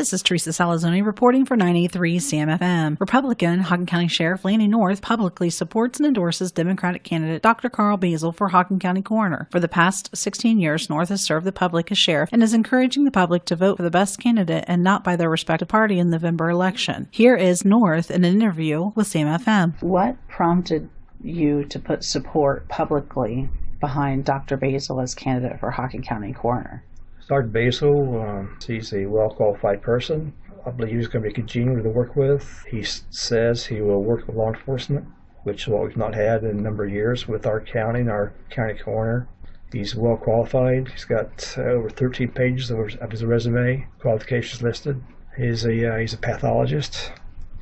This is Teresa Salazone reporting for 983 SamFM. Republican Hocking County Sheriff Lanny North publicly supports and endorses Democratic candidate Dr. Carl Boesel for Hocking County Coroner. For the past 16 years, North has served the public as sheriff and is encouraging the public to vote for the best candidate and not by their respective party in the November election. Here is North in an interview with SamFM. What prompted you to put support publicly behind Dr. Boesel as candidate for Hocking County Coroner? Dr. Boesel, he's a well-qualified person. I believe he's going to be congenial to work with. He says he will work with law enforcement, which is what we've not had in a number of years with our county and our county coroner. He's well-qualified. He's got over 13 pages of his resume, qualifications listed. He's a pathologist.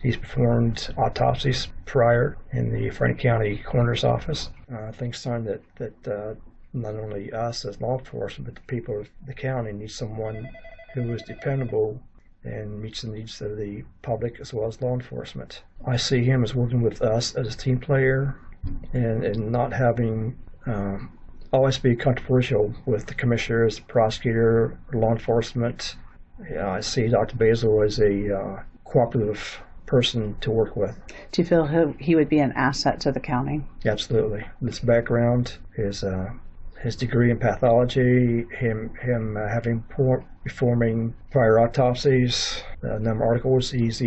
He's performed autopsies prior in the Franklin County Coroner's Office. I think it's time that not only us as law enforcement, but the people of the county need someone who is dependable and meets the needs of the public as well as law enforcement. I see him as working with us as a team player and not having always be controversial with the commissioners, the prosecutor, law enforcement. I see Dr. Boesel as a cooperative person to work with. Do you feel he would be an asset to the county? Absolutely. His background, his degree in pathology, him having performing prior autopsies, a number of articles he's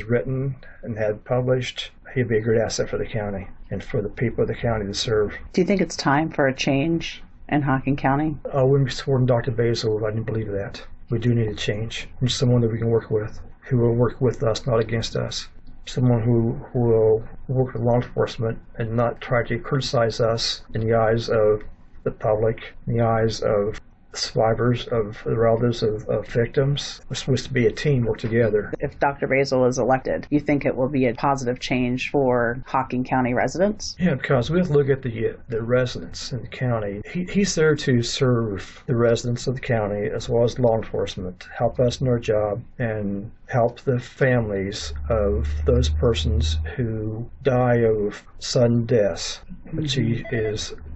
written and had published, he'd be a great asset for the county and for the people of the county to serve. Do you think it's time for a change in Hocking County? I wouldn't be supporting Dr. Boesel if I didn't believe that. We do need a change. We need someone that we can work with, who will work with us, not against us. Someone who will work with law enforcement and not try to criticize us in the eyes of the public, in the eyes of survivors, of the relatives of victims. We're supposed to be a team, work together. If Dr. Boesel is elected, you think it will be a positive change for Hocking County residents? Yeah, because we have to look at the residents in the county. He's there to serve the residents of the county as well as law enforcement, help us in our job, and help the families of those persons who die of sudden deaths, which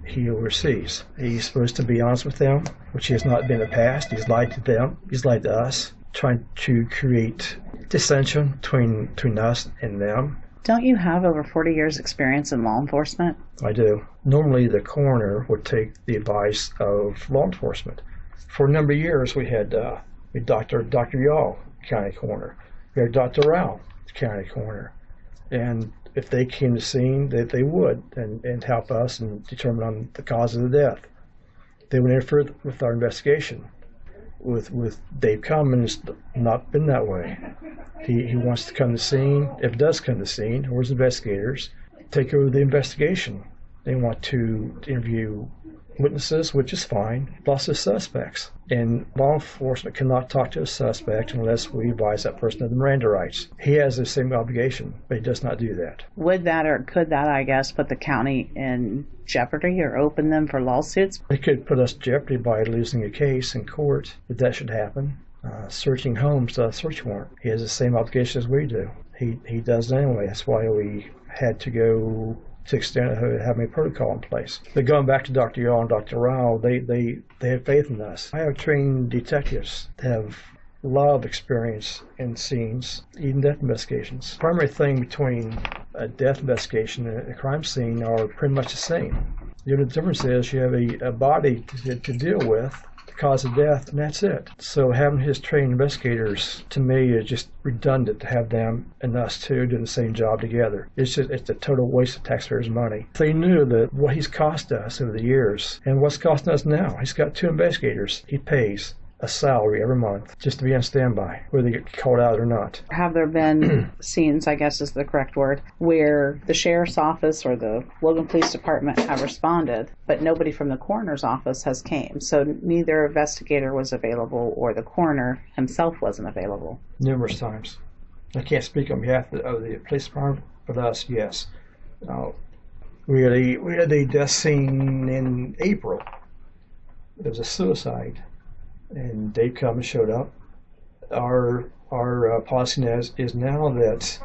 he oversees. He's supposed to be honest with them, which he has not been in the past. He's lied to them. He's lied to us, trying to create dissension between us and them. Don't you have over 40 years experience in law enforcement? I do. Normally the coroner would take the advice of law enforcement. For a number of years we had Dr. Yall, county coroner. We had Dr. Rao, county coroner. And if they came to the scene, they would and help us and determine on the cause of the death. They would interfere with our investigation. With Dave Cummin, it's not been that way. He wants to come to the scene. If it does come to the scene, or his investigators, take over the investigation. They want to interview witnesses, which is fine, plus the suspects. And law enforcement cannot talk to a suspect unless we advise that person of the Miranda rights. He has the same obligation, but he does not do that. Would that or could that, I guess, put the county in jeopardy or open them for lawsuits? It could put us in jeopardy by losing a case in court, if that should happen. Searching homes to a search warrant. He has the same obligation as we do. He does it anyway. That's why we had to go to extent of having a protocol in place. But going back to Dr. Yall and Dr. Rao, they have faith in us. I have trained detectives that have a lot of experience in scenes, even death investigations. The primary thing between a death investigation and a crime scene are pretty much the same. The only difference is you have a body to deal with, the cause of death, and that's it. So having his trained investigators, to me, is just redundant to have them and us two do the same job together. It's a total waste of taxpayers' money. If they knew that what he's cost us over the years and what's costing us now, he's got 2 investigators he pays a salary every month just to be on standby, whether they get called out or not. Have there been scenes, I guess is the correct word, where the sheriff's office or the Logan Police Department have responded, but nobody from the coroner's office has came? So neither investigator was available or the coroner himself wasn't available? Numerous times. I can't speak on behalf of the police department, but us, yes. We had a death scene in April. It was a suicide. And Dave Cummin showed up. Our policy is now that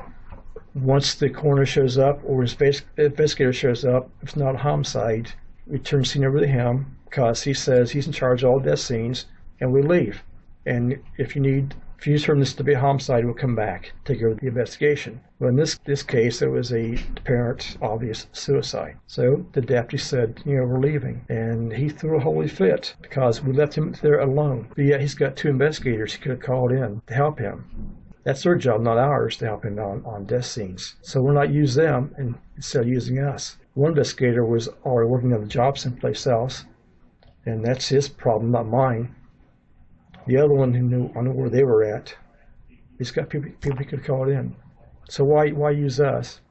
once the coroner shows up or his investigator shows up, if it's not a homicide, we turn the scene over to him because he says he's in charge of all death scenes, and we leave. And if you need If you determine this to be a homicide, we'll come back, take over the investigation. Well, in this case, it was a apparent, obvious suicide. So the deputy said, we're leaving. And he threw a holy fit because we left him there alone. But yet he's got 2 investigators he could have called in to help him. That's their job, not ours, to help him on death scenes. So we're not using them instead of using us. One investigator was already working on the job someplace else, and that's his problem, not mine. The other one who knew where they were at, he's got people he could call in. So why use us?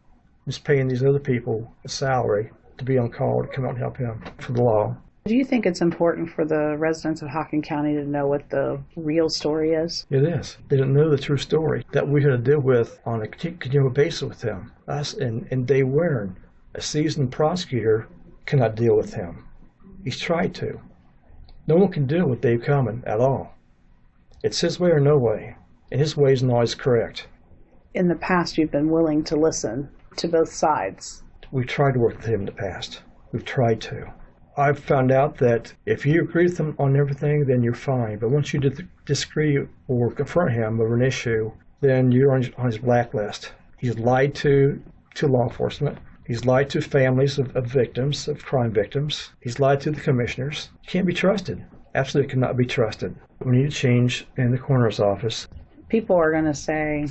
Just paying these other people a salary to be on call to come out and help him for the law. Do you think it's important for the residents of Hocking County to know what the real story is? It is. They don't know the true story that we're going to deal with on a continual basis with him. Us and Dave Warren, a seasoned prosecutor, cannot deal with him. He's tried to. No one can deal with Dave Cummin at all. It's his way or no way, and his way is not always correct. In the past, you've been willing to listen to both sides. We've tried to work with him in the past. We've tried to. I've found out that if you agree with him on everything, then you're fine. But once you disagree or confront him over an issue, then you're on his blacklist. He's lied to law enforcement. He's lied to families of victims, of crime victims. He's lied to the commissioners. He can't be trusted. Absolutely cannot be trusted. We need a change in the coroner's office. People are going to say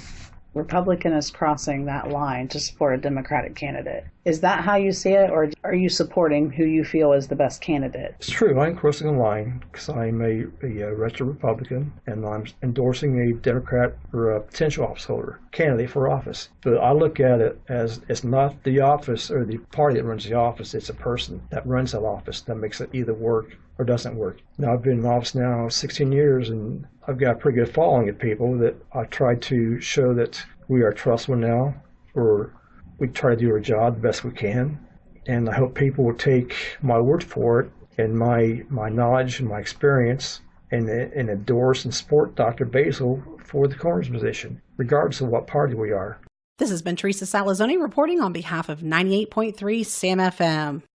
Republican is crossing that line to support a Democratic candidate. Is that how you see it, or are you supporting who you feel is the best candidate? It's true. I'm crossing a line because I'm a registered Republican, and I'm endorsing a Democrat or a potential office holder, candidate for office. But I look at it as it's not the office or the party that runs the office. It's a person that runs that office that makes it either work or doesn't work. Now, I've been in office now 16 years, and I've got a pretty good following of people that I try to show that we are trustworthy now, or we try to do our job the best we can. And I hope people will take my word for it and my knowledge and my experience and endorse and support Dr. Boesel for the coroner's position, regardless of what party we are. This has been Teresa Salazzoni reporting on behalf of 98.3 SamFM.